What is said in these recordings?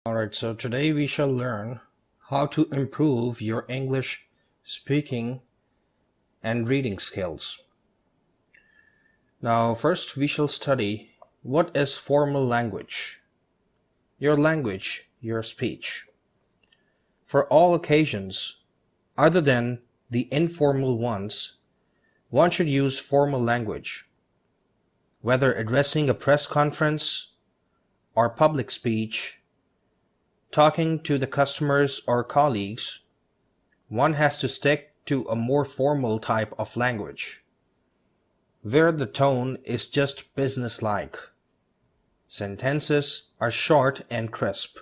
Alright, so today we shall learn how to improve your English speaking and reading skills. Now, first we shall study what is formal language. Language, your speech. For all occasions, other than the informal ones, one should use formal language. Whether addressing a press conference or public speech, talking to the customers or colleagues, one has to stick to a more formal type of language, where the tone is just businesslike. Sentences are short and crisp.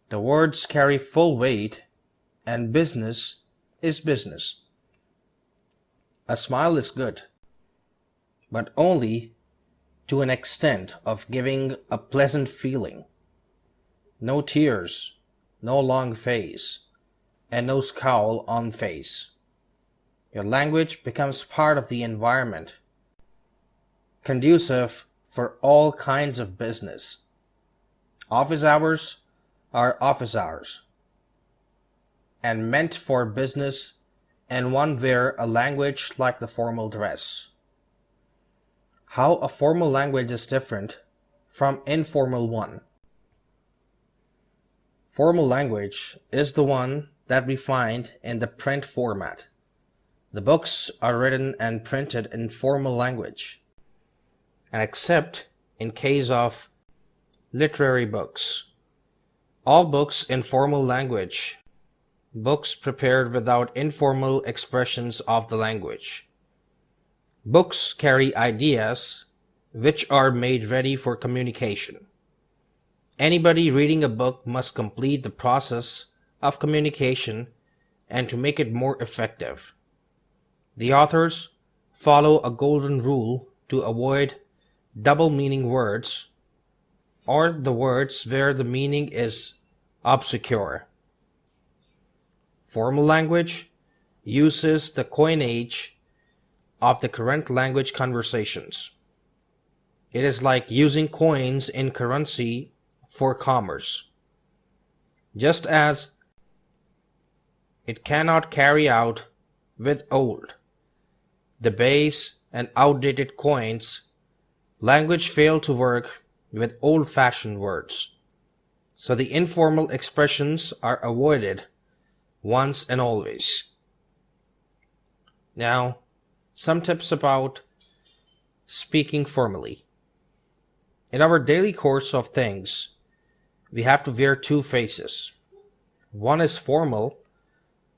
The words carry full weight, and business is business. A smile is good, but only to an extent of giving a pleasant feeling. No tears, no long face, and no scowl on face. Your language becomes part of the environment, conducive for all kinds of business. Office hours are office hours, and meant for business, and one wear a language like the formal dress. How a formal language is different from informal one. Formal language is the one that we find in the print format. The books are written and printed in formal language, and except in case of literary books. All books in formal language, books prepared without informal expressions of the language. Books carry ideas which are made ready for communication. Anybody reading a book must complete the process of communication and to make it more effective. The authors follow a golden rule to avoid double meaning words or the words where the meaning is obscure. Formal language uses the coinage of the current language conversations. It is like using coins in currency for commerce. Just as it cannot carry out with old, debased and outdated coins, language failed to work with old-fashioned words. So the informal expressions are avoided once and always. Now, some tips about speaking formally. In our daily course of things, we have to wear two faces. One is formal,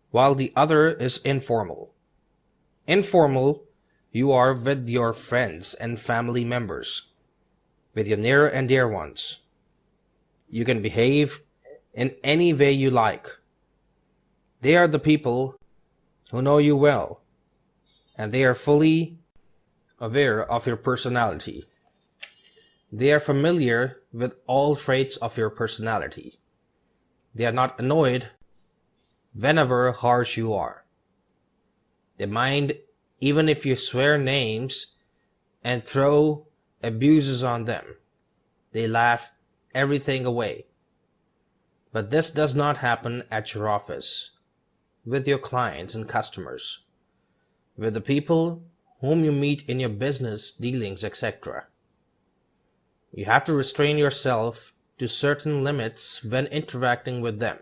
while the other is informal. Informal, you are with your friends and family members, with your near and dear ones. You can behave in any way you like. They are the people who know you well, and they are fully aware of your personality. They are familiar with all traits of your personality. They are not annoyed whenever harsh you are. They mind even if you swear names and throw abuses on them. They laugh everything away. But this does not happen at your office, with your clients and customers, with the people whom you meet in your business dealings, etc. You have to restrain yourself to certain limits when interacting with them.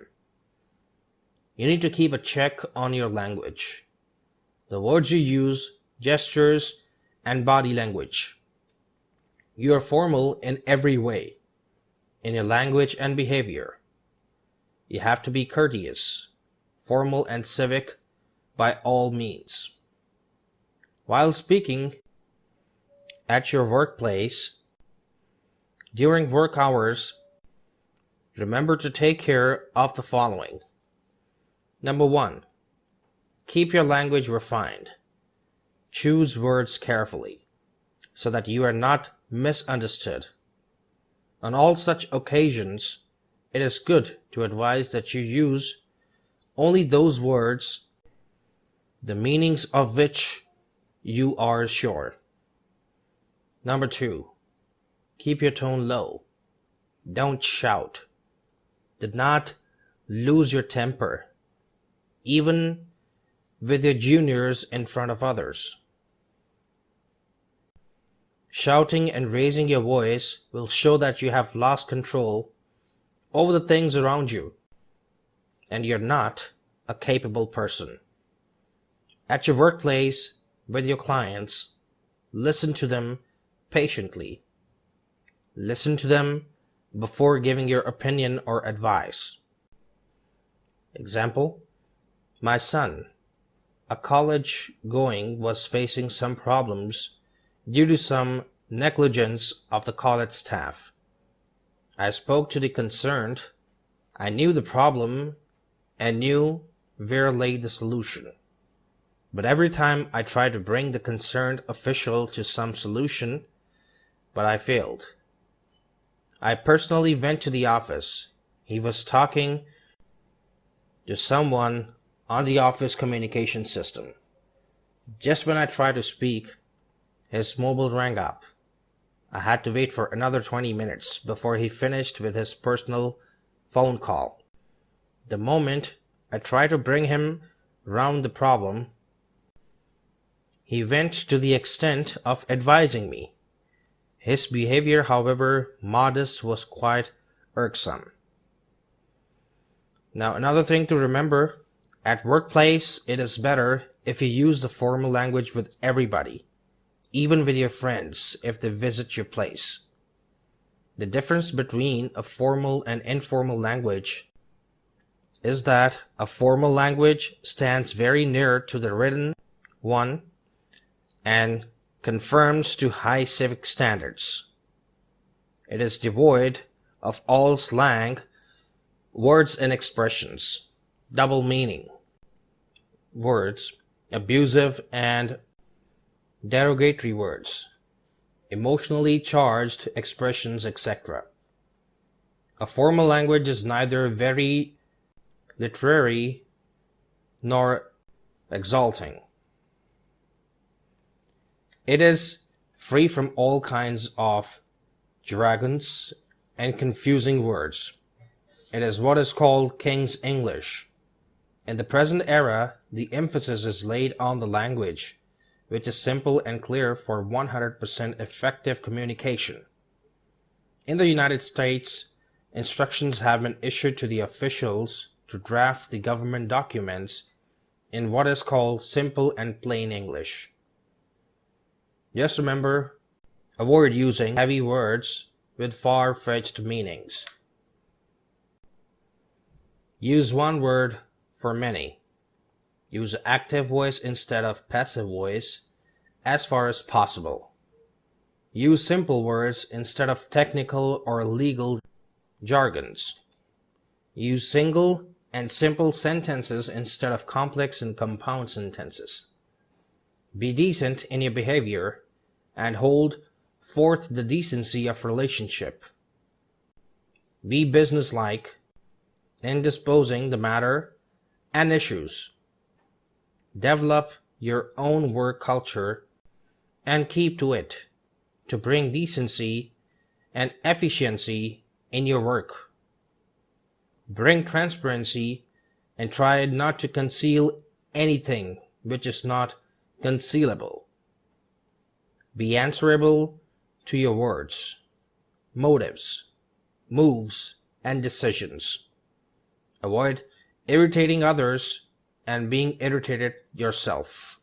You need to keep a check on your language, the words you use, gestures, and body language. You are formal in every way, in your language and behavior. You have to be courteous, formal, and civic by all means. While speaking at your workplace, during work hours, remember to take care of the following. Number 1. Keep your language refined. Choose words carefully, so that you are not misunderstood. On all such occasions, it is good to advise that you use only those words, the meanings of which you are sure. Number 2. Keep your tone low. Don't shout. Do not lose your temper, even with your juniors in front of others. Shouting and raising your voice will show that you have lost control over the things around you, and you're not a capable person. At your workplace, with your clients, listen to them patiently. Listen to them before giving your opinion or advice. Example, my son, a college going, was facing some problems due to some negligence of the college staff. I spoke to the concerned. I knew the problem and knew where lay the solution. But every time I tried to bring the concerned official to some solution, but I failed. I personally went to the office. He was talking to someone on the office communication system. Just when I tried to speak, his mobile rang up. I had to wait for another 20 minutes before he finished with his personal phone call. The moment I tried to bring him round the problem, he went to the extent of advising me. His behavior, however modest, was quite irksome. Now, another thing to remember, at workplace, it is better if you use the formal language with everybody, even with your friends if they visit your place. The difference between a formal and informal language is that a formal language stands very near to the written one and conforms to high civic standards. It is devoid of all slang, words and expressions, double meaning words, abusive and derogatory words, emotionally charged expressions, etc. A formal language is neither very literary nor exalting. It is free from all kinds of jargons and confusing words. It is what is called King's English. In the present era, the emphasis is laid on the language, which is simple and clear for 100% effective communication. In the United States, instructions have been issued to the officials to draft the government documents in what is called simple and plain English. Just remember, avoid using heavy words with far-fetched meanings. Use one word for many. Use active voice instead of passive voice as far as possible. Use simple words instead of technical or legal jargons. Use single and simple sentences instead of complex and compound sentences. Be decent in your behavior and hold forth the decency of relationship. Be businesslike in disposing the matter and issues. Develop your own work culture and keep to it to bring decency and efficiency in your work. Bring transparency and try not to conceal anything which is not concealable. Be answerable to your words, motives, moves, and decisions. Avoid irritating others and being irritated yourself.